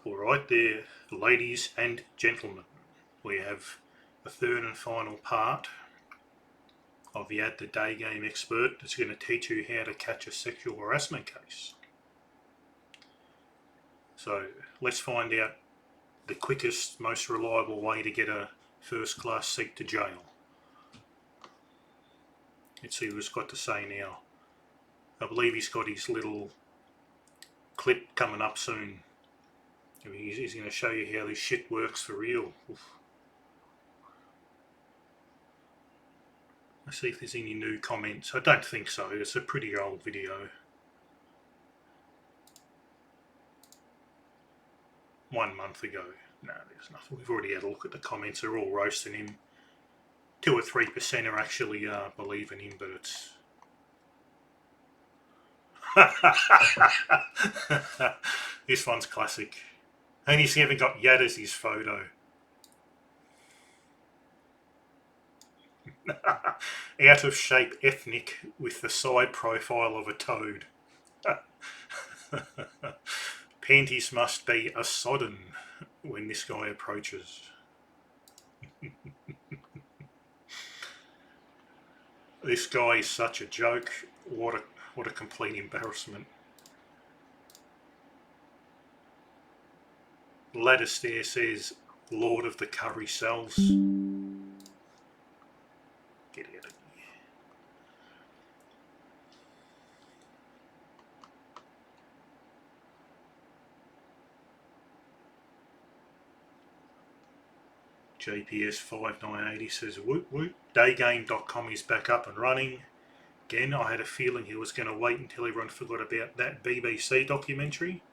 Alright there, ladies and gentlemen, we have the third and final part of Yad the Day Game Expert that's going to teach you how to catch a sexual harassment case. So let's find out the quickest, most reliable way to get a first class seat to jail. Let's see what he's got to say now. I believe he's got his little clip coming up soon. He's going to show you how this shit works for real. Oof. Let's see if there's any new comments. I don't think so. It's a pretty old video. 1 month ago. No, there's nothing. We've already had a look at the comments. They're all roasting him. 2 or 3% are actually believing him, but it's... This one's classic. And he's even got Yad as his photo. Out of shape ethnic with the side profile of a toad. Panties must be a sodden when this guy approaches. This guy is such a joke. What a complete embarrassment. Lattice there says, Lord of the Curry Cells. Get out of here. JPS 5980 says, whoop whoop. Daygame.com is back up and running. Again, I had a feeling he was going to wait until everyone forgot about that BBC documentary.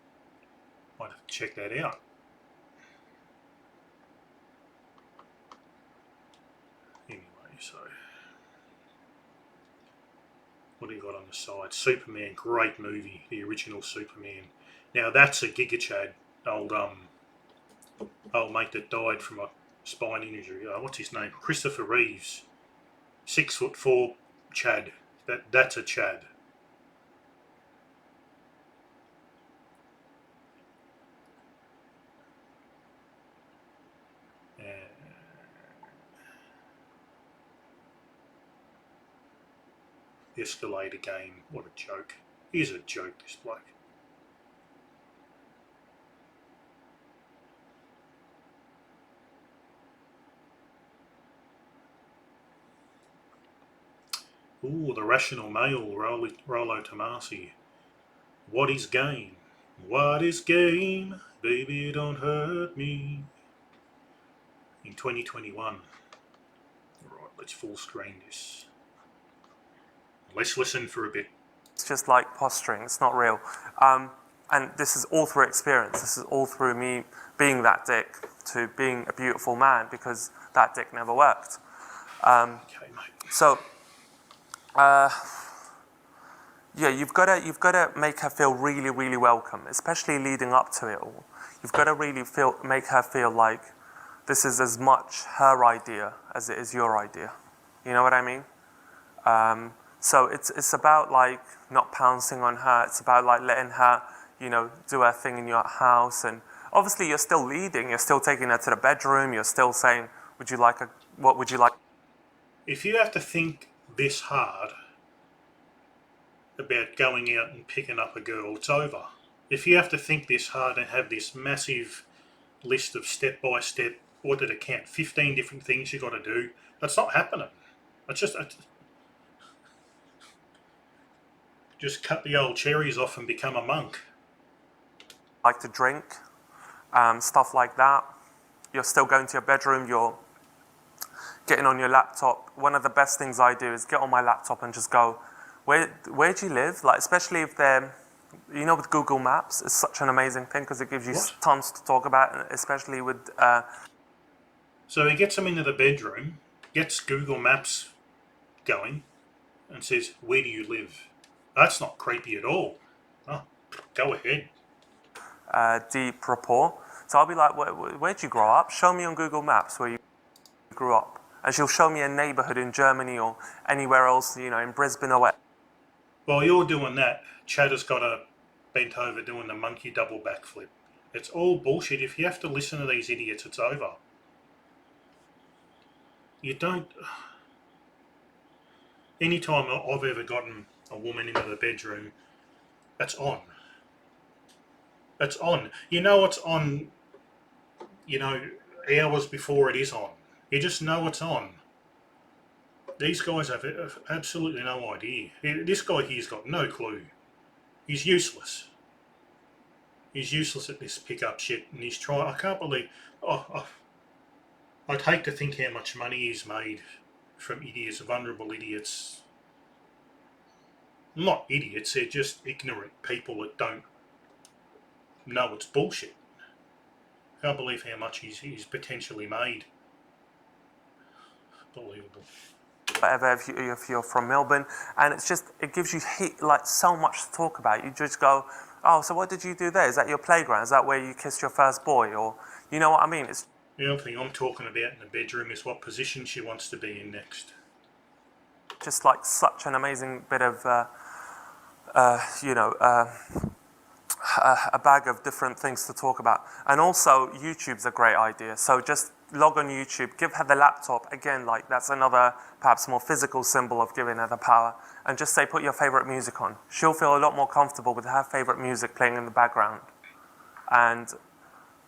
Might have to check that out. Anyway, so what do you got on the side? Superman, great movie, the original Superman. Now that's a gigachad, old mate that died from a spine injury. What's his name? Christopher Reeves. 6'4" Chad. That's a Chad. Escalator game. What a joke. He's a joke, this bloke. Ooh, the rational male, Rolo Tomasi. What is game? What is game? Baby, don't hurt me. In 2021. Alright, let's full screen this. Let's listen for a bit. It's just like posturing, it's not real. And this is all through experience. This is all through me being that dick to being a beautiful man, because that dick never worked. Okay, mate. So, yeah, you've got to make her feel really, really welcome, especially leading up to it all. You've got to really make her feel like this is as much her idea as it is your idea. You know what I mean? So it's about like not pouncing on her. It's about like letting her, you know, do her thing in your house. And obviously you're still leading. You're still taking her to the bedroom. You're still saying, what would you like? If you have to think this hard about going out and picking up a girl, it's over. If you have to think this hard and have this massive list of step-by-step, what did it count, 15 different things you got to do, that's not happening. It's just cut the old cherries off and become a monk. Like to drink, stuff like that. You're still going to your bedroom, you're getting on your laptop. One of the best things I do is get on my laptop and just go, where do you live? Like, especially if they're, you know, with Google Maps, it's such an amazing thing because it gives you tons to talk about, especially with... So he gets them into the bedroom, gets Google Maps going, and says, where do you live? That's not creepy at all. Oh, go ahead. Deep rapport. So I'll be like, where'd you grow up? Show me on Google Maps where you grew up. And she'll show me a neighborhood in Germany or anywhere else, you know, in Brisbane or where. While you're doing that, Chad has got a bent over doing the monkey double backflip. It's all bullshit. If you have to listen to these idiots, it's over. You don't... Anytime I've ever gotten a woman into the bedroom, it's on. It's on. You know it's on, hours before it is on. You just know it's on. These guys have absolutely no idea. This guy here's got no clue. He's useless. He's useless at this pickup shit, and he's trying... I can't believe... I'd hate to think how much money he's made from idiots, vulnerable idiots. Not idiots, they're just ignorant people that don't know it's bullshit. I can't believe how much he's potentially made. Unbelievable. Whatever, if you're from Melbourne, and it gives you like so much to talk about. You just go, oh, so what did you do there? Is that your playground? Is that where you kissed your first boy? Or, you know what I mean? It's the only thing I'm talking about in the bedroom is what position she wants to be in next. Just like such an amazing bit of, a bag of different things to talk about. And also, YouTube's a great idea. So just log on YouTube, give her the laptop. Again, like that's another perhaps more physical symbol of giving her the power. And just say, put your favorite music on. She'll feel a lot more comfortable with her favorite music playing in the background. And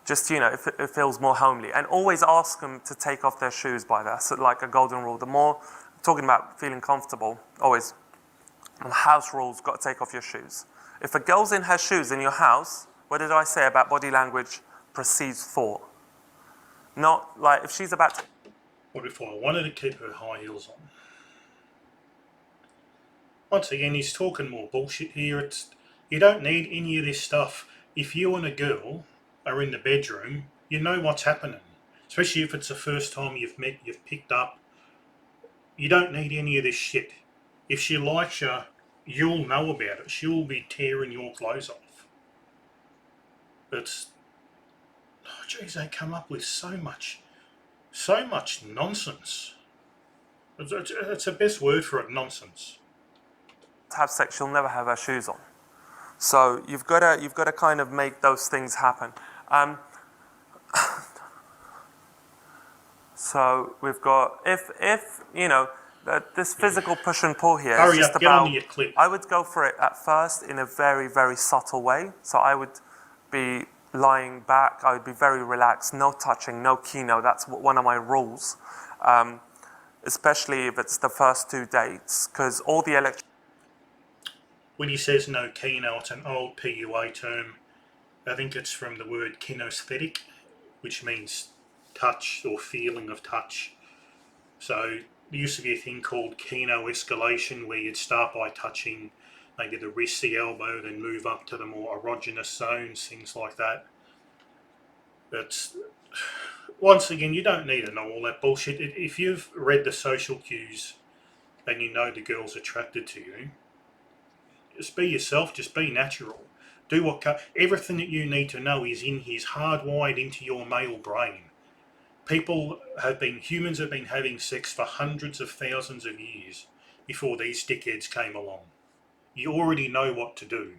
just, it feels more homely. And always ask them to take off their shoes by that. So like a golden rule. The more, talking about feeling comfortable, always, house rules, got to take off your shoes. If a girl's in her shoes in your house, what did I say about body language precedes thought? Not like if she's about to... What if I wanted to keep her high heels on? Once again, he's talking more bullshit here. You don't need any of this stuff. If you and a girl are in the bedroom, you know what's happening. Especially if it's the first time you've met, you've picked up. You don't need any of this shit. If she likes you, you'll know about it. She'll be tearing your clothes off. It's... Oh, geez, they come up with so much nonsense. It's the best word for it, nonsense. Have sex, she'll never have her shoes on. So you've got to kind of make those things happen. So we've got if this physical push and pull here is just get about. on your clip. I would go for it at first in a very, very subtle way. So I would be lying back. I would be very relaxed, no touching, no keno. That's one of my rules, especially if it's the first 2 dates, because all the When he says no keno, it's an old PUA term. I think it's from the word kinesthetic, which means touch or feeling of touch. So there used to be a thing called keno escalation, where you'd start by touching maybe the wrist, the elbow, then move up to the more erogenous zones, things like that. That's... Once again, you don't need to know all that bullshit. If you've read the social cues and you know the girl's attracted to you, just be yourself, just be natural. Do everything that you need to know is hardwired into your male brain. Humans have been having sex for hundreds of thousands of years before these dickheads came along. You already know what to do.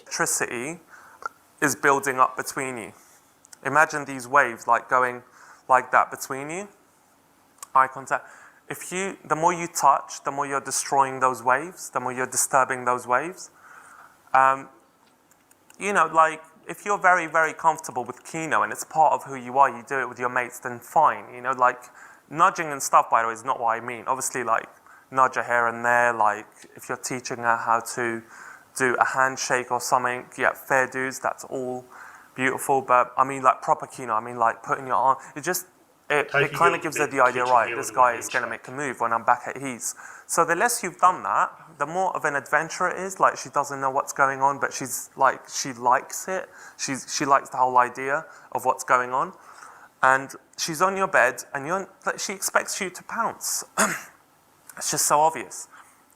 electricity is building up between you. Imagine these waves like going like that between you. Eye contact. The more you touch, the more you're destroying those waves, the more you're disturbing those waves. Like if you're very, very comfortable with keno and it's part of who you are, you do it with your mates, then fine. Like nudging and stuff, by the way, is not what I mean. Obviously, like nudge her here and there, like if you're teaching her how to do a handshake or something, yeah, fair dues, that's all beautiful. But I mean like proper keno, I mean like putting your arm, it kind of gives her the idea, right, this guy is going to make a move when I'm back at his. So the less you've done that, the more of an adventure it is. Like she doesn't know what's going on, but she likes it. She likes the whole idea of what's going on. And she's on your bed and she expects you to pounce. It's just so obvious.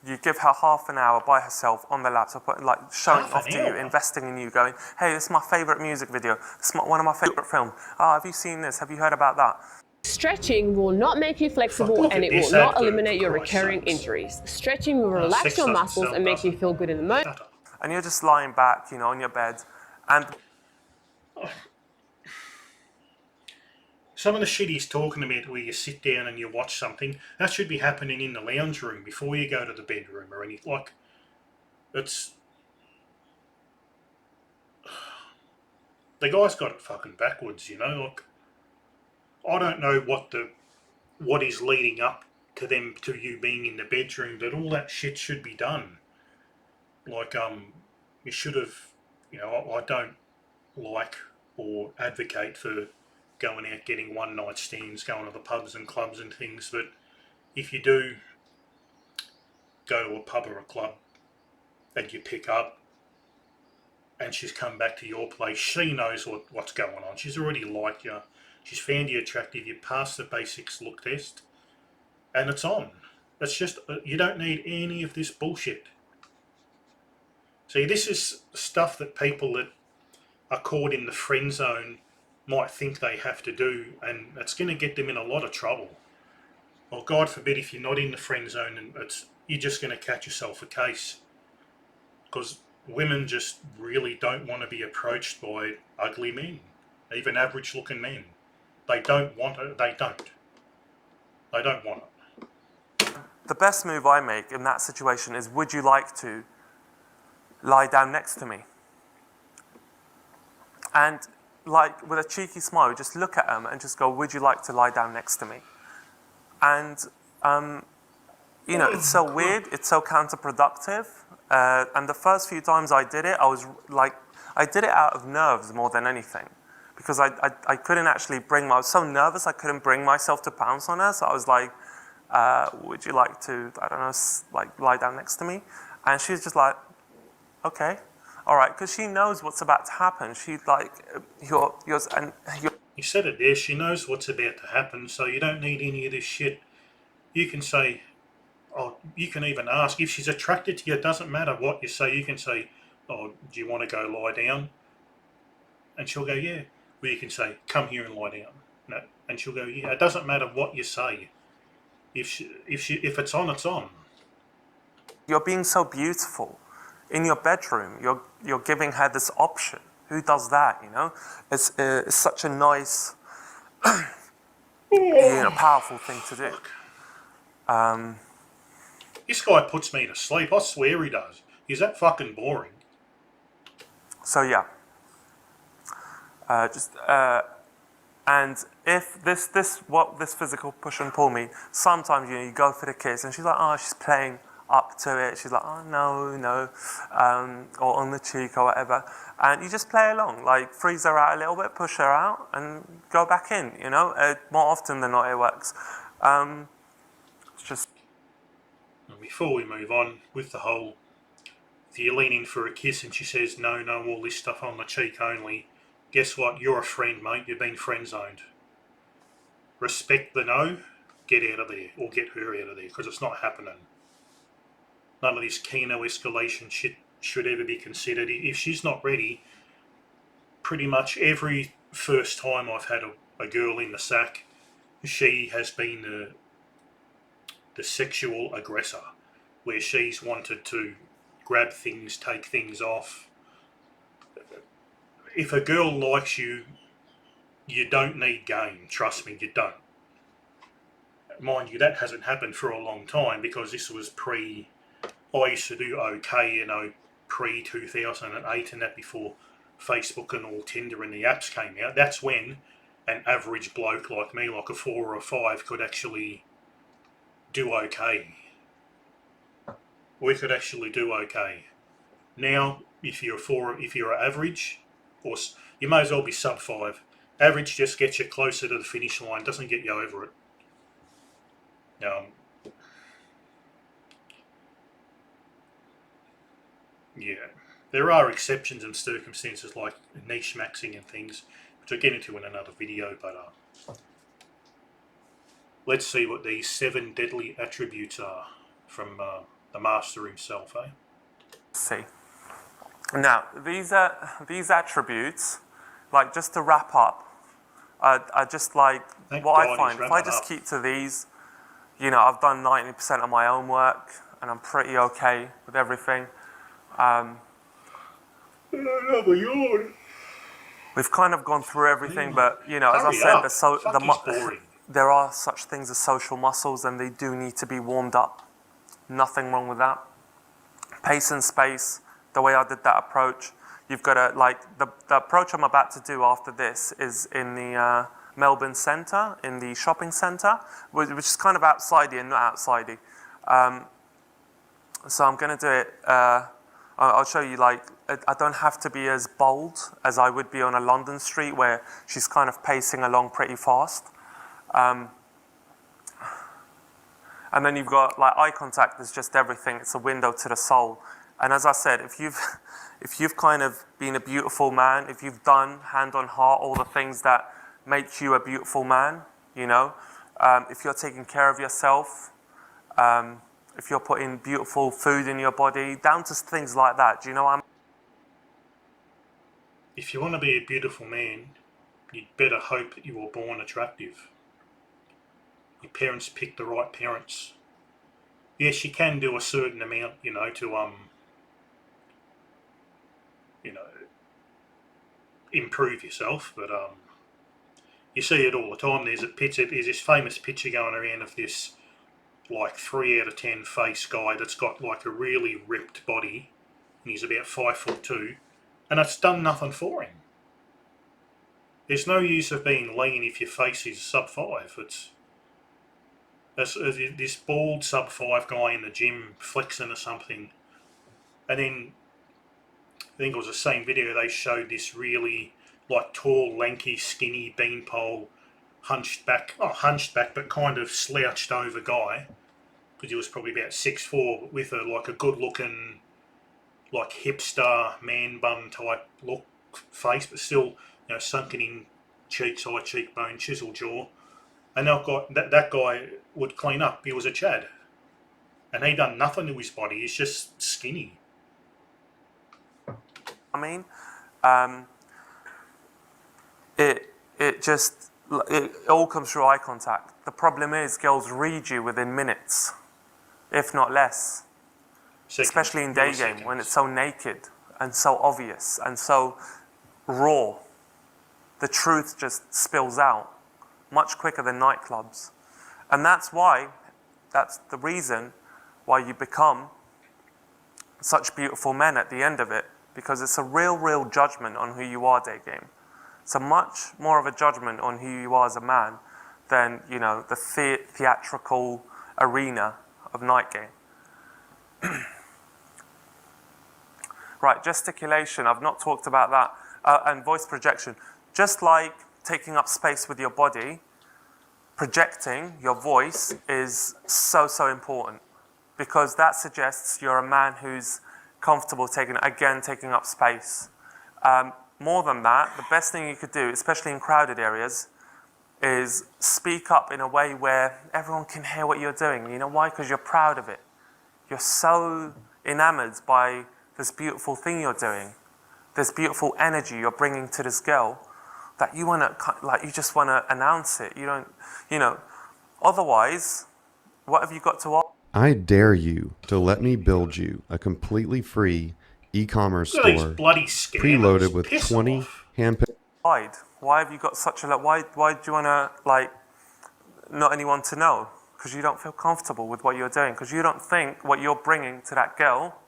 You give her half an hour by herself on the laptop, like showing off to you, investing in you, going, hey, this is my favorite music video. This is one of my favorite films. Oh, have you seen this? Have you heard about that? Stretching will not make you flexible and it will not eliminate your recurring injuries. Stretching will relax your muscles and make you feel good in the moment. and you're just lying back, you know, on your bed, and some of the shit he's talking about where you sit down and you watch something, that should be happening in the lounge room before you go to the bedroom or anything. Like, it's... The guy's got it fucking backwards, you know? Like, I don't know what is leading up to you being in the bedroom, but all that shit should be done. Like, you should have, you know, I don't like or advocate for going out getting one night stands, going to the pubs and clubs and things, but if you do go to a pub or a club and you pick up and she's come back to your place, she knows what's going on. She's already liked you. She's found you attractive. You passed the basics look test and it's on. It's just, you don't need any of this bullshit. See, this is stuff that people that are caught in the friend zone might think they have to do, and it's going to get them in a lot of trouble. Well, God forbid if you're not in the friend zone, and you're just going to catch yourself a case. Because women just really don't want to be approached by ugly men, even average-looking men. They don't want it. They don't. They don't want it. the best move I make in that situation is, would you like to lie down next to me? And like with a cheeky smile, just look at them and just go, would you like to lie down next to me? And, you know, it's so weird, it's so counterproductive. And the first few times I did it, I did it out of nerves more than anything. Because I couldn't actually I was so nervous I couldn't bring myself to pounce on her. So I was like, would you like to, I don't know, like lie down next to me? And she's just like, okay, all right, because she knows what's about to happen. She's like, you're. You said it there, she knows what's about to happen, so you don't need any of this shit. You can say, oh, you can even ask, if she's attracted to you, it doesn't matter what you say, you can say, oh, do you want to go lie down? And she'll go, yeah. Or you can say, come here and lie down. No. And she'll go, yeah. It doesn't matter what you say. If it's on, it's on. You're being so beautiful. In your bedroom, you're giving her this option. Who does that, you know? It's such a nice, powerful thing to do. This guy puts me to sleep. I swear he does. He's that fucking boring. So yeah. And if what this physical push and pull mean, sometimes you go for the kiss and she's like, oh, she's playing up to it. She's like, oh no, or on the cheek or whatever, and you just play along, like freeze her out a little bit, push her out, and go back in. You know, more often than not, it works. It's just. And before we move on with the whole, if you lean in for a kiss and she says no, all this stuff on the cheek only, guess what? You're a friend, mate. You've been friend zoned. Respect the no. Get out of there, or get her out of there, because it's not happening. None of this Keno escalation shit should ever be considered. If she's not ready, pretty much every first time I've had a girl in the sack, she has been the sexual aggressor, where she's wanted to grab things, take things off. If a girl likes you, you don't need game. Trust me, you don't. Mind you, that hasn't happened for a long time, because this was I used to do okay, pre-2008 and that, before Facebook and all Tinder and the apps came out. That's when an average bloke like me, like a 4 or a 5, could actually do okay. We could actually do okay. Now, if you're average, or you may as well be sub 5. Average just gets you closer to the finish line, doesn't get you over it. Yeah, there are exceptions and circumstances like niche maxing and things, which I'll get into in another video, but let's see what these 7 deadly attributes are from the master himself, eh? See. Now, these attributes, like, just to wrap up, are just like, Thank what God I find, if I just keep to these, I've done 90% of my own work, and I'm pretty okay with everything. Another yawn. We've kind of gone through everything, but you know, as I Hurry said, up. Fuck is boring. there are such things as social muscles, and they do need to be warmed up. Nothing wrong with that. Pace and space, the way I did that approach, you've got to, like, the approach I'm about to do after this is in the Melbourne Centre, in the shopping centre, which is kind of outsidey and not outsidey. So I'm going to do it, I'll show you, like, I don't have to be as bold as I would be on a London street where she's kind of pacing along pretty fast. And then you've got, like, eye contact is just everything. It's a window to the soul. And as I said, if you've kind of been a beautiful man, if you've done, hand on heart, all the things that make you a beautiful man, you know, if you're taking care of yourself, if you're putting beautiful food in your body, down to things like that, do you know what I mean? If you want to be a beautiful man, you'd better hope that you were born attractive. Your parents picked the right parents. Yes, you can do a certain amount, you know, to you know, improve yourself, but you see it all the time. There's this famous picture going around of this like 3 out of 10 face guy that's got like a really ripped body, and he's about 5'2", and it's done nothing for him. There's no use of being lean if your face is sub 5. It's this bald sub 5 guy in the gym flexing or something, and then I think it was the same video they showed this really like tall, lanky, skinny beanpole, hunched back, but kind of slouched over guy, because he was probably about 6'4", with a good looking, like hipster man bun type look face, but still, you know, sunken in cheeks, high cheekbone, chisel jaw. And I've got that guy would clean up. He was a Chad, and he done nothing to his body. He's just skinny. I mean, it all comes through eye contact. The problem is girls read you within minutes, if not less. Seconds. Especially in day game when it's so naked and so obvious and so raw. The truth just spills out much quicker than nightclubs. And that's the reason why you become such beautiful men at the end of it, because it's a real judgment on who you are day game. It's a much more of a judgment on who you are as a man than, you know, the theatrical arena of night game. Right, gesticulation, I've not talked about that, and voice projection. Just like taking up space with your body, projecting your voice is so important, because that suggests you're a man who's comfortable taking up space. More than that, the best thing you could do, especially in crowded areas, is speak up in a way where everyone can hear what you're doing. You know why? Because you're proud of it. You're so enamored by this beautiful thing you're doing, this beautiful energy you're bringing to this girl, that you you just want to announce it. You don't, you know, otherwise, what have you got to offer? I dare you to let me build you a completely free e-commerce Look at these store bloody scammers. preloaded with Piss 20 off. handpicked. Why have you got such a, why do you want to, like, not anyone to know? Because you don't feel comfortable with what you're doing, because you don't think what you're bringing to that girl.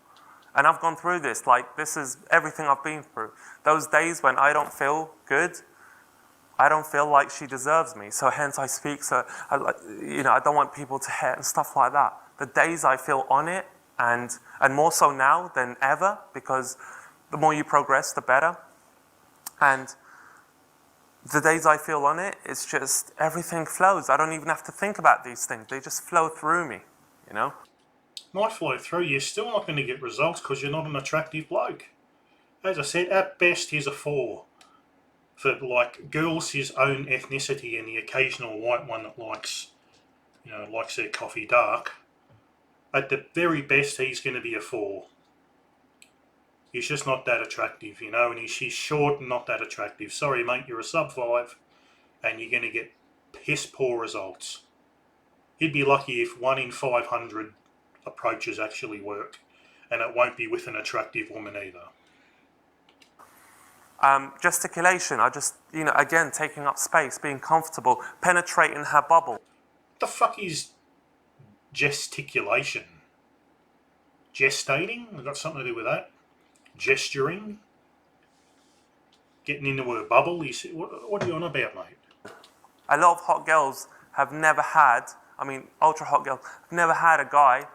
And I've gone through this, like, this is everything I've been through. Those days when I don't feel good, I don't feel like she deserves me, so hence I speak, so I don't want people to hear and stuff like that. The days I feel on it, and more so now than ever, because the more you progress, the better. And the days I feel on it, it's just everything flows. I don't even have to think about these things. They just flow through me, you know? Might flow through. You're still not going to get results because you're not an attractive bloke. As I said, at best, he's a 4. For like girls his own ethnicity and the occasional white one that likes their coffee dark. At the very best, he's going to be a 4. He's just not that attractive, you know, and he's short and not that attractive. Sorry, mate, you're a sub 5, and you're going to get piss poor results. He'd be lucky if 1 in 500 approaches actually work, and it won't be with an attractive woman either. Gesticulation, I just, again, taking up space, being comfortable, penetrating her bubble. What the fuck is gesticulation? Gestating? I've got something to do with that. Gesturing? Getting into her bubble? What are you on about, mate? A lot of hot girls have never had, ultra hot girls, have never had a guy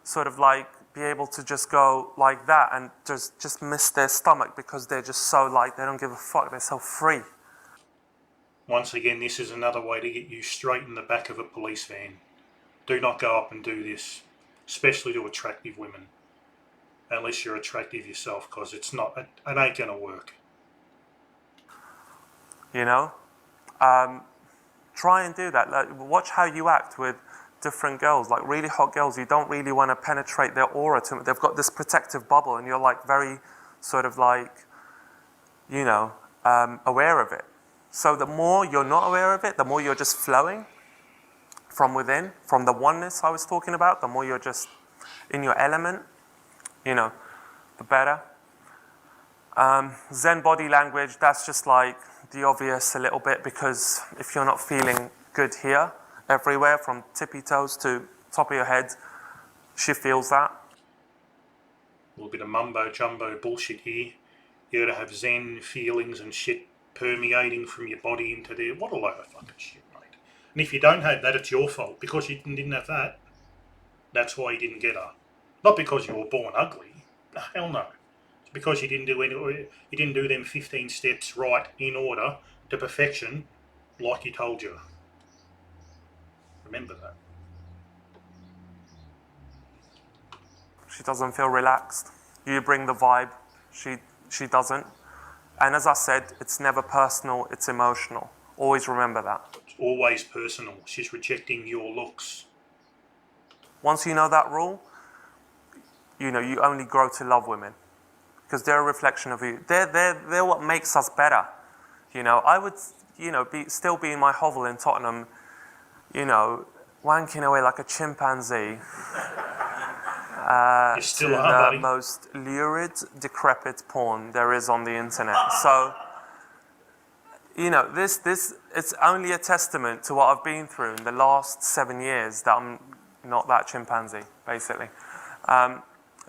sort of like be able to just go like that and just miss their stomach because they're just so like, they don't give a fuck, they're so free. Once again, this is another way to get you straight in the back of a police van. Do not go up and do this, especially to attractive women. Unless you're attractive yourself, because it ain't going to work. Try and do that. Like, watch how you act with different girls, like really hot girls. You don't really want to penetrate their aura too much. They've got this protective bubble and you're like very sort of like, aware of it. So the more you're not aware of it, the more you're just flowing from within, from the oneness I was talking about, the more you're just in your element, the better. Zen body language, that's just like the obvious a little bit, because if you're not feeling good here, everywhere from tippy toes to top of your head, she feels that. A little bit of mumbo jumbo bullshit here. You gotta have Zen feelings and shit permeating from your body into there. What a load of fucking shit, mate. And if you don't have that, it's your fault. Because you didn't have that, that's why you didn't get her. Not because you were born ugly. Hell no. It's because you didn't do them 15 steps right in order to perfection, like you told you. Remember that. She doesn't feel relaxed. You bring the vibe. She doesn't. And as I said, it's never personal, it's emotional. Always remember that. It's always personal. She's rejecting your looks. Once you know that rule, you only grow to love women. Because they're a reflection of you. They're what makes us better. I would, still be in my hovel in Tottenham, wanking away like a chimpanzee. You still to are, the buddy. most lurid, decrepit porn there is on the internet. So, it's only a testament to what I've been through in the last 7 years that I'm not that chimpanzee, basically.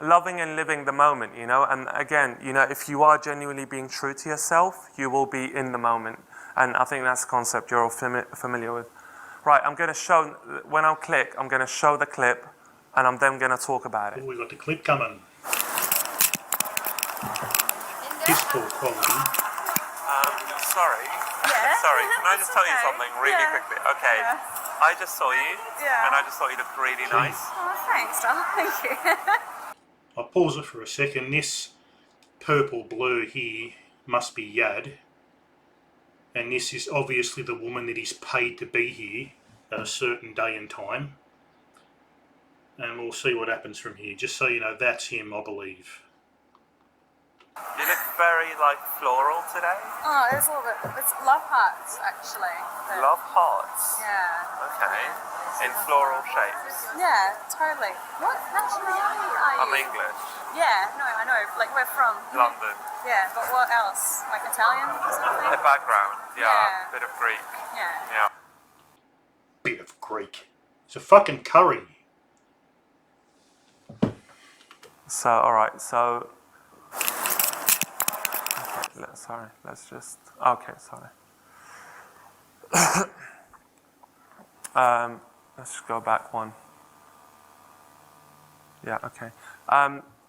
Loving and living the moment, and again, if you are genuinely being true to yourself, you will be in the moment. And I think that's a concept you're all familiar with. Right, I'm going to show, when I click, I'm going to show the clip, and I'm then going to talk about it. Oh, we got the clip coming. Piss poor quality. Sorry. Yeah. Sorry, can I just tell you Okay. something really Yeah. quickly? Okay, Yeah. I just saw you, Yeah. and I just thought you looked really nice. Oh, thanks, darling. Thank you. I'll pause it for a second. This purple blur here must be Yad. And this is obviously the woman that is paid to be here at a certain day and time. And we'll see what happens from here. Just so you know, that's him, I believe. You look very, floral today. Oh, it's a little bit. It's love hearts, actually. But- Love hearts. Yeah. Okay. In floral shapes. Yeah, totally. What nationality are you? I'm English. Yeah, no, I know. Like, we're from London. Yeah, but what else? Like Italian or something? The background, yeah. Yeah. Bit of Greek. Yeah. Yeah. Bit of Greek. It's a fucking curry. So, alright, so... Okay, sorry, let's just... Okay, sorry. Let's just go back one. Yeah, okay.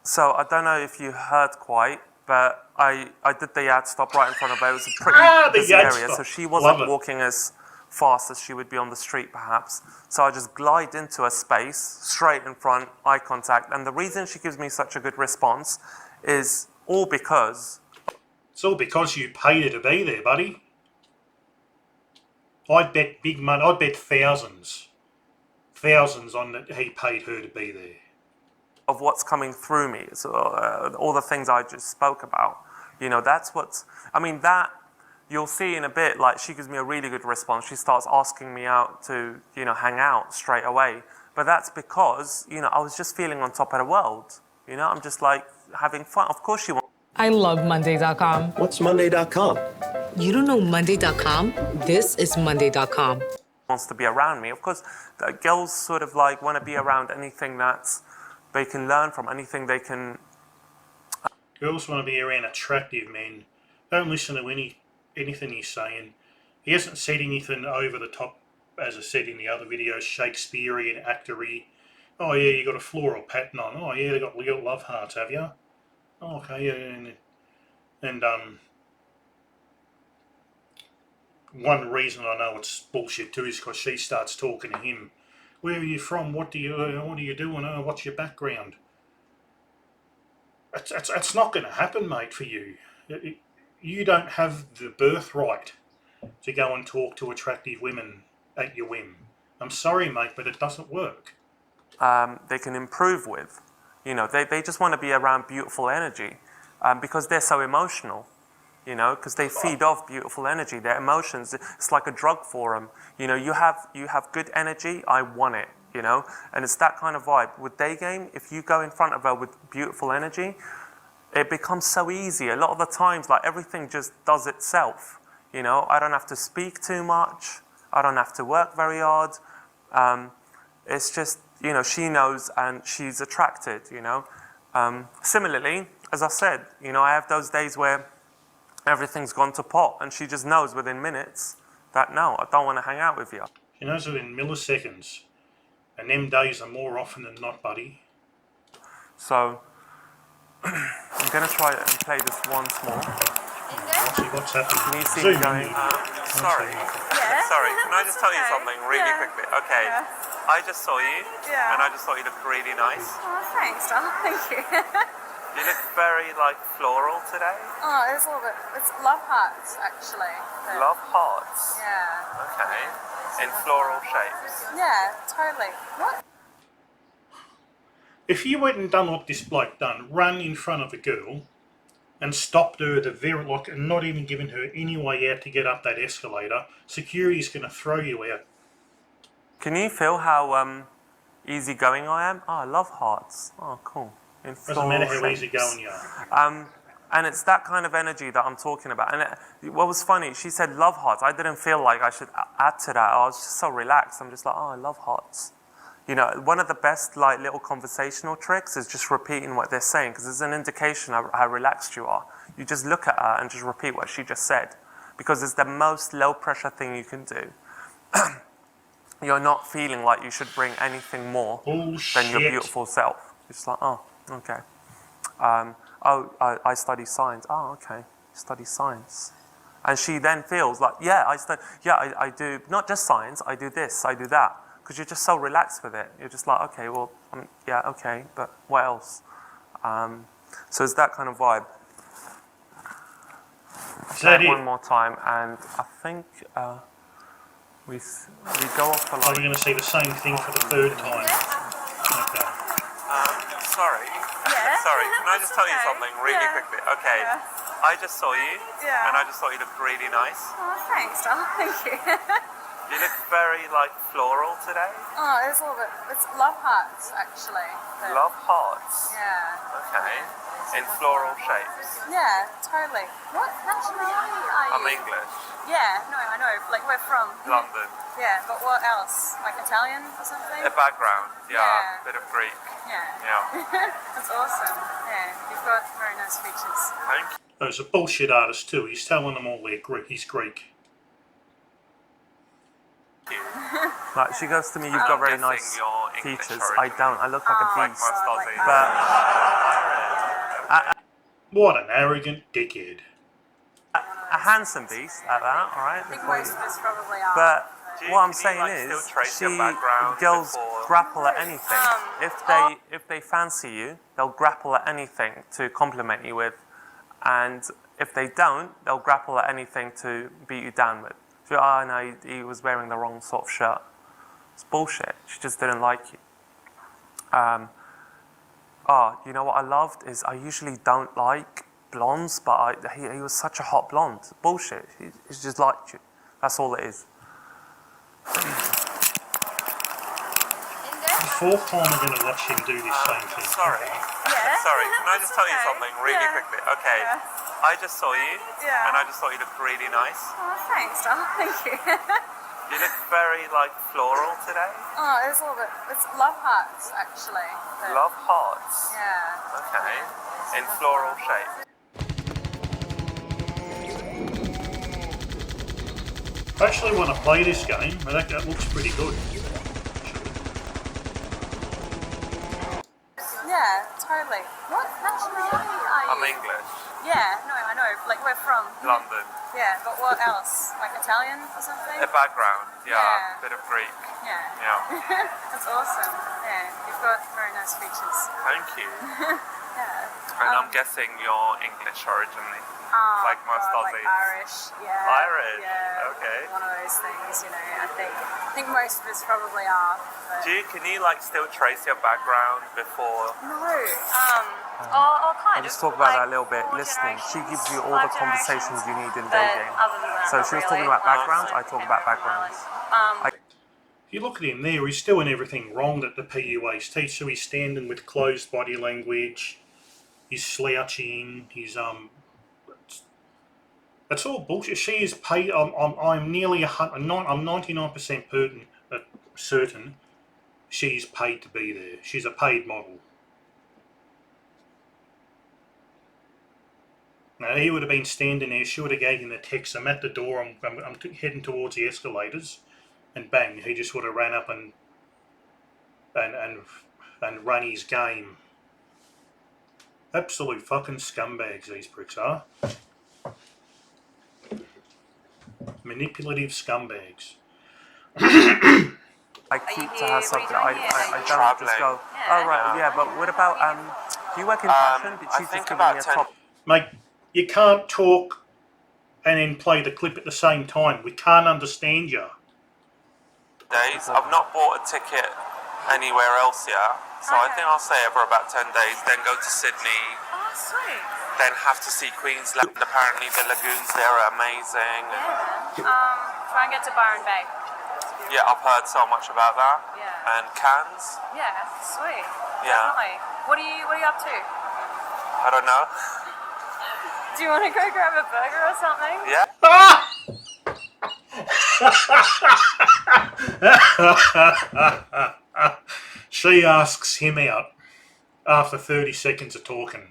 So, I don't know if you heard quite, but I did the Yad stop right in front of her. It was a pretty the busy Yad area, stop. so she Love wasn't it. walking as fast as she would be on the street, perhaps. So I just glide into a space, straight in front, eye contact. And the reason she gives me such a good response is all because... It's all because you paid her to be there, buddy. I'd bet big money. I'd bet thousands on that he paid her to be there. of what's coming through me, so all the things I just spoke about. That's what's... that... You'll see in a bit, she gives me a really good response. She starts asking me out to, hang out straight away. But that's because, I was just feeling on top of the world. I'm just having fun. Of course she wants. I love Monday.com. What's Monday.com? You don't know Monday.com? This is Monday.com. Wants to be around me. Of course, girls sort of like want to be around anything that's they can learn from, anything they can. Girls want to be around attractive men. Don't listen to anything he's saying. He hasn't said anything over the top, as I said in the other videos, Shakespearean actory. Oh yeah, you got a floral pattern on. Oh yeah, they got love hearts, have you? Oh, okay, yeah, and one reason I know it's bullshit too is because she starts talking to him. Where are you from? What are you doing? Oh, what's your background? It's not going to happen, mate, for you. You don't have the birthright to go and talk to attractive women at your whim. I'm sorry, mate, but it doesn't work. They can improve with. You know, they just want to be around beautiful energy because they're so emotional. You know, because they feed off beautiful energy. Their emotions, it's like a drug for them. You know, you have good energy, I want it. You know, and it's that kind of vibe. With day game, if you go in front of her with beautiful energy, it becomes so easy. A lot of the times, like everything just does itself. You know, I don't have to speak too much. I don't have to work very hard. It's just, you know, she knows and she's attracted, you know. Similarly, as I said, you know, I have those days where everything's gone to pot and she just knows within minutes that, no, I don't want to hang out with you. She knows it in milliseconds. And them days are more often than not, buddy. So, I'm going to try and play this once more. Let's see what's happening. Can you see Zoom me going? in. Sorry. Yeah. Sorry, can I just tell you Okay. something really Yeah. quickly? Okay. Yeah. I just saw you, Yeah. and I just thought you looked really nice. Oh, thanks, darling. Thank you. You look very, like, floral today. Oh, it's a little bit. It's love hearts, actually. But- Love hearts. Yeah. Okay. In floral shapes. Yeah, totally. What? If you went and done what this bloke done, run in front of a girl and stopped her and not even giving her any way out to get up that escalator, security's going to throw you out. Can you feel how easygoing I am? Oh, I love hearts. Oh, cool. In Doesn't matter floral how shapes. easygoing you are. And it's that kind of energy that I'm talking about. And what was funny, she said love hearts. I didn't feel like I should add to that. I was just so relaxed. I'm just like, oh, I love hearts. You know, one of the best like little conversational tricks is just repeating what they're saying, because it's an indication of how relaxed you are. You just look at her and just repeat what she just said, because it's the most low pressure thing you can do. You're not feeling like you should bring anything more Bullshit. than your beautiful self. It's like, oh, okay. I study science. Oh, okay, study science. And she then feels like, yeah, I do not just science, I do this, I do that. Because you're just so relaxed with it. You're just like, okay, well, yeah, okay, but what else? So it's that kind of vibe. Is that Play it it? one more time, and I think we go off for Are like... we going to see the same thing for the third time? Okay. Sorry. Yeah. Sorry, can I just tell you Okay. something really Yeah. quickly? Okay, Yeah. I just saw you, Yeah. and I just thought you looked really nice. Oh, thanks, darling. Thank you. You look very, like, floral today. Oh, it's a little bit. It's love hearts, actually. But- Love hearts. Yeah. Okay. In floral shapes. Yeah, totally. What nationality are I'm you? English. Yeah, no, I know. Like, we're from London. Yeah, but what else? Like Italian or something? A background. Yeah. Yeah. Bit of Greek. Yeah. Yeah. That's awesome. Yeah, you've got very nice features. Thank you. He's a bullshit artist too. He's telling them all they're Greek. He's Greek. Like, she goes to me, you've got very guessing nice you're English features. origin. I don't. I look like a Like beast. most Aussie. But What an arrogant dickhead. a handsome beast at that, all right? I think most of us probably are. But Do you- what I'm can you, saying like, still is, trace your background girls before- grapple at anything. If they fancy you, they'll grapple at anything to compliment you with, and if they don't, they'll grapple at anything to beat you down with. So, oh no, he was wearing the wrong sort of shirt. It's bullshit. She just didn't like you. You know what I loved is I usually don't like blondes, but he was such a hot blonde. Bullshit. He just liked you. That's all it is. The fourth time we're going to watch him do this same thing. Sorry. Okay. Yeah. sorry, can I just tell you okay. something really quickly? Okay, Yeah. I just saw you, Yeah. and I just thought you looked really nice. Oh, thanks, Dom. Thank you. You look very, like, floral today. Oh, it's a little bit. It's love hearts, actually. But, Love hearts. Yeah. Okay, in floral shape. I actually want to play this game. I think that looks pretty good. Yeah, totally. What nationality are you? I'm English. Yeah, no, I know. Like, we're from London. Yeah, but what else? Like Italian or something? A background, yeah, Yeah. bit of Greek. Yeah. Yeah. That's awesome. Yeah, you've got very nice features. Thank you. Yeah. And I'm guessing you're English originally. Oh, Like most God, like Aussies. Irish, yeah. Irish, Yeah. okay. One of those things, you know. I think most of us probably are. But Can you like still trace your background before? no. Or kind I'll just of. talk about like that a little bit. 4 Listening, she gives you all generations, the 5 conversations generations, you need in but dating. other than that, So not she was really. talking about backgrounds, So I talk about backgrounds. If you look at him there, he's doing everything wrong that the PUAs teach. So he's standing with closed body language. He's slouching. He's That's all bullshit. She is paid. I'm nearly I'm 99% certain she's paid to be there. She's a paid model. Now he would have been standing there. She would have gave him the text. I'm at the door. I'm heading towards the escalators, and bang, he just would have ran up and run his game. Absolute fucking scumbags these pricks are. Manipulative scumbags. I keep to her subject. I don't just go, oh right, yeah, but what about, do you work in fashion? Did she just give me a top? Mate, you can't talk and then play the clip at the same time. We can't understand you. Days. I've not bought a ticket anywhere else yet, so I think I'll stay over about 10 days, then go to Sydney, Oh, sweet. then have to see Queensland. Apparently the lagoons there are amazing. Yeah. Try and get to Byron Bay. Yeah, I've heard so much about that. Yeah. And Cairns. Yeah, sweet. Yeah. Definitely. What are you up to? I don't know. Do you want to go grab a burger or something? Yeah. She asks him out after 30 seconds of talking.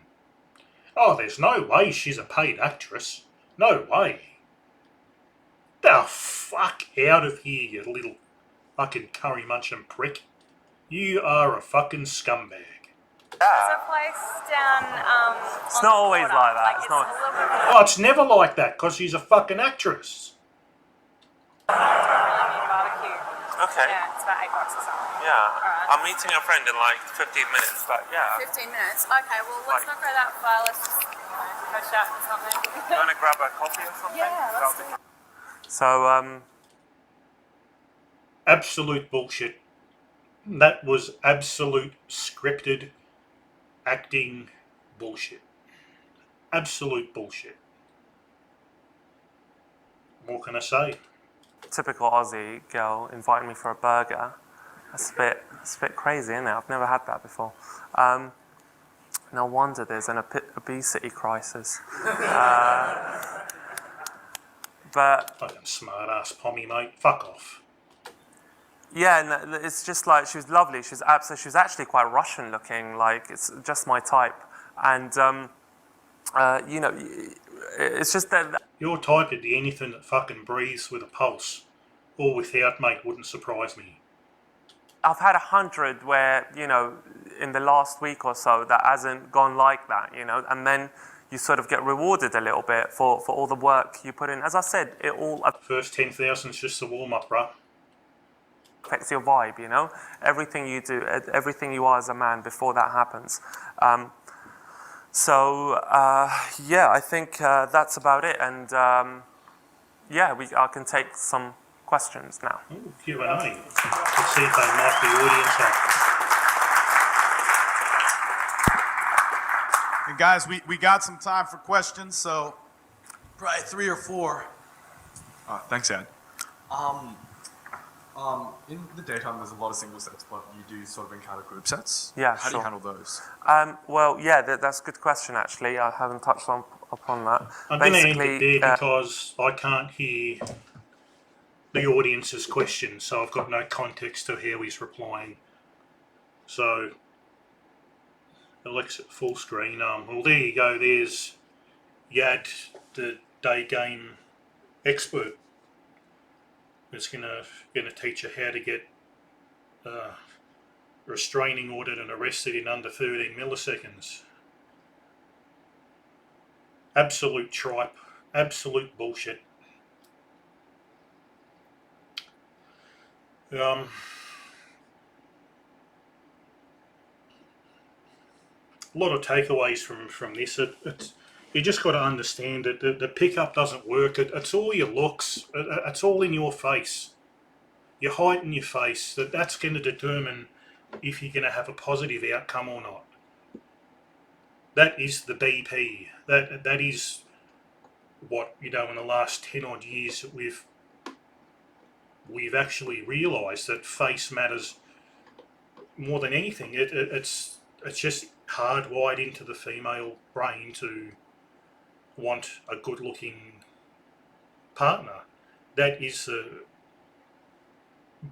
Oh, there's no way she's a paid actress. No way. The fuck out of here, you little fucking curry munching prick. You are a fucking scumbag. There's a place down. It's not always like that. It's not. A little bit Oh, it's never like that, because she's a fucking actress. barbecue. Okay. Yeah, it's about $8 or something. Yeah. Alright. I'm meeting a friend in like 15 minutes, but yeah. 15 minutes. Okay, well let's not go that far. Let's just go chat or something. You want to grab a coffee or something? Yeah, let's do it. So, Absolute bullshit. That was absolute scripted acting bullshit. Absolute bullshit. What can I say? typical Aussie girl inviting me for a burger. That's a bit crazy, isn't it? I've never had that before. No wonder there's an obesity crisis. But Fucking smart ass pommy, mate. Fuck off. yeah, and it's just like, she was lovely. She was actually quite Russian looking. Like, it's just my type. And you know, it's just that. Your type would be anything that fucking breathes with a pulse, or without, mate, wouldn't surprise me. I've had 100 where, you know, in the last week or so that hasn't gone like that, you know, and then you sort of get rewarded a little bit for all the work you put in. As I said, it all First 10,000 is just the warm-up, bruh. affects your vibe, you know? Everything you do, everything you are as a man before that happens. Yeah, I think that's about it. And yeah, I can take some questions now. Ooh, Q&A. Let's see if they mic the audience up. And guys, we got some time for questions, so probably 3 or 4. Thanks, Ed. In the daytime, there's a lot of single sets, but you do sort of encounter group sets. Yeah, How do sure. you handle those? Well, yeah, that's a good question, actually. I haven't touched upon that. I'm going to end it there because I can't hear the audience's questions, so I've got no context to how he's replying. So, Alexa full screen. Well, there you go. There's Yad, the day game expert. It's gonna teach you how to get restraining ordered and arrested in under 13 milliseconds. Absolute tripe. Absolute bullshit. A lot of takeaways from this. It's you just got to understand that the pickup doesn't work. It's all your looks. It's all in your face. Your height and your face. That's going to determine if you're going to have a positive outcome or not. That is the BP. That is what, in the last 10 odd years we've actually realised that face matters more than anything. It's just hardwired into the female brain to want a good looking partner. That is the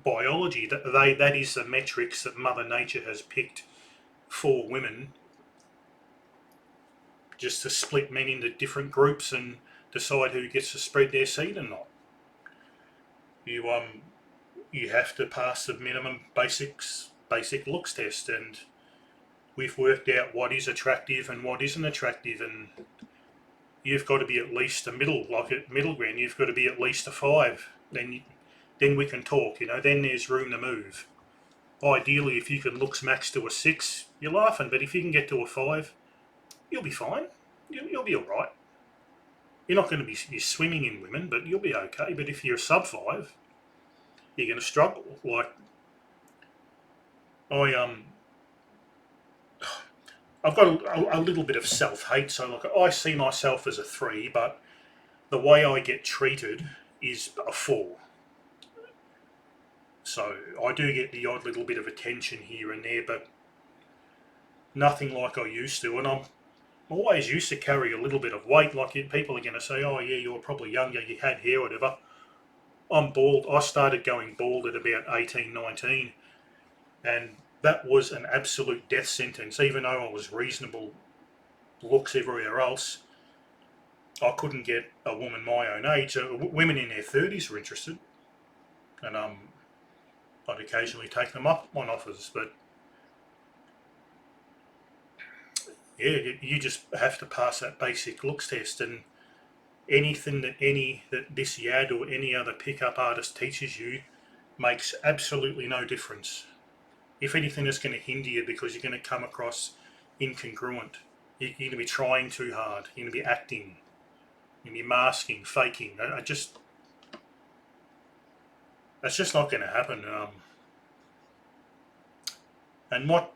biology. That is the metrics that Mother Nature has picked for women, just to split men into different groups and decide who gets to spread their seed and not. You have to pass the minimum basic looks test, and we've worked out what is attractive and what isn't attractive, and you've got to be at least a middle ground. You've got to be at least a 5. Then we can talk. Then there's room to move. Ideally, if you can looks max to a 6, you're laughing. But if you can get to a 5, you'll be fine. You'll be all right. You're not going to be swimming in women, but you'll be okay. But if you're a sub 5, you're going to struggle. Like I've got a little bit of self-hate, so like I see myself as a 3, but the way I get treated is a 4. So I do get the odd little bit of attention here and there, but nothing like I used to. And I'm always used to carry a little bit of weight. Like people are going to say, oh yeah, you're probably younger, you had hair, whatever. I'm bald. I started going bald at about 18, 19. And that was an absolute death sentence. Even though I was reasonable looks everywhere else, I couldn't get a woman my own age. Women in their 30s were interested. And I'd occasionally take them up on offers. But yeah, you just have to pass that basic looks test. And anything that this Yad or any other pickup artist teaches you makes absolutely no difference. If anything, it's going to hinder you because you're going to come across incongruent. You're going to be trying too hard. You're going to be acting. You're going to be masking, faking. That's just not going to happen. And what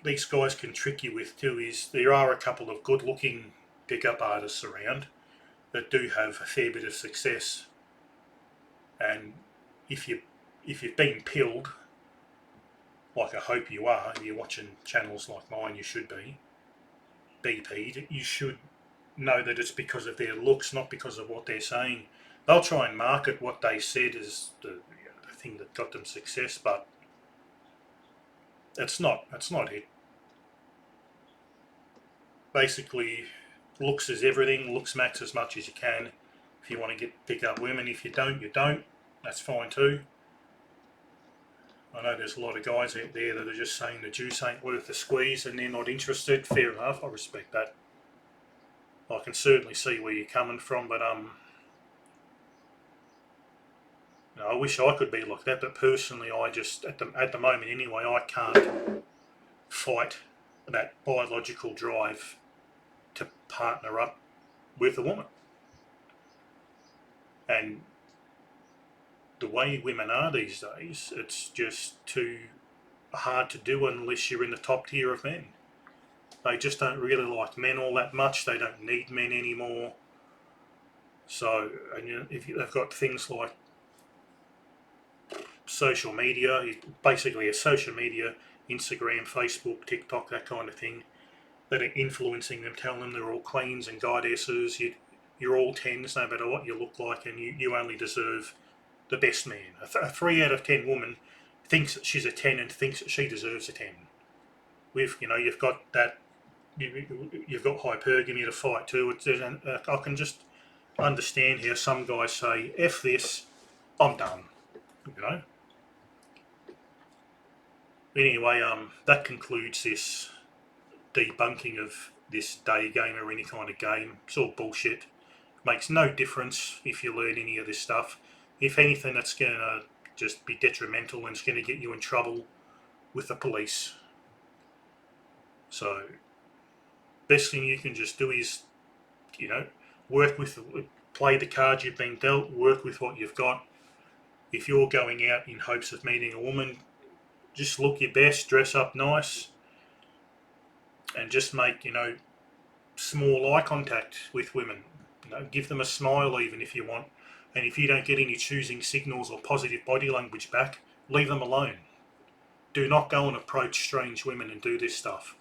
these guys can trick you with too is there are a couple of good-looking pickup artists around that do have a fair bit of success. And if you've been pilled, like I hope you are, if you're watching channels like mine, you should be BP'd, you should know that it's because of their looks, not because of what they're saying. They'll try and market what they said as the thing that got them success, but that's not it. Basically, looks is everything. Looks max as much as you can. If you want to pick up women, if you don't, you don't. That's fine too. I know there's a lot of guys out there that are just saying the juice ain't worth the squeeze and they're not interested. Fair enough, I respect that. I can certainly see where you're coming from, but I wish I could be like that. But personally, I just at the moment anyway, I can't fight that biological drive to partner up with a woman. And the way women are these days, it's just too hard to do unless you're in the top tier of men. They just don't really like men all that much. They don't need men anymore. So, and if they've got things like social media, basically a social media, Instagram, Facebook, TikTok, that kind of thing, that are influencing them, telling them they're all queens and goddesses, you're all tens no matter what you look like, and you only deserve the best man. A 3 out of 10 woman thinks that she's a 10 and thinks that she deserves a 10. You've got that, you've got hypergamy to fight too. I can just understand how some guys say, F this, I'm done, you know. Anyway, that concludes this debunking of this day game or any kind of game. It's all bullshit. Makes no difference if you learn any of this stuff. If anything, it's going to just be detrimental and it's going to get you in trouble with the police. So, best thing you can just do is, play the cards you've been dealt, work with what you've got. If you're going out in hopes of meeting a woman, just look your best, dress up nice, and just make, small eye contact with women. Give them a smile even if you want. And if you don't get any choosing signals or positive body language back, leave them alone. Do not go and approach strange women and do this stuff,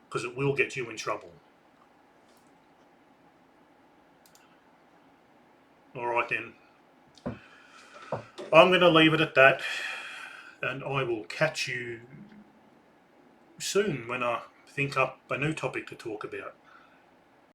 because it will get you in trouble. Alright then. I'm going to leave it at that, and I will catch you soon when I think up a new topic to talk about.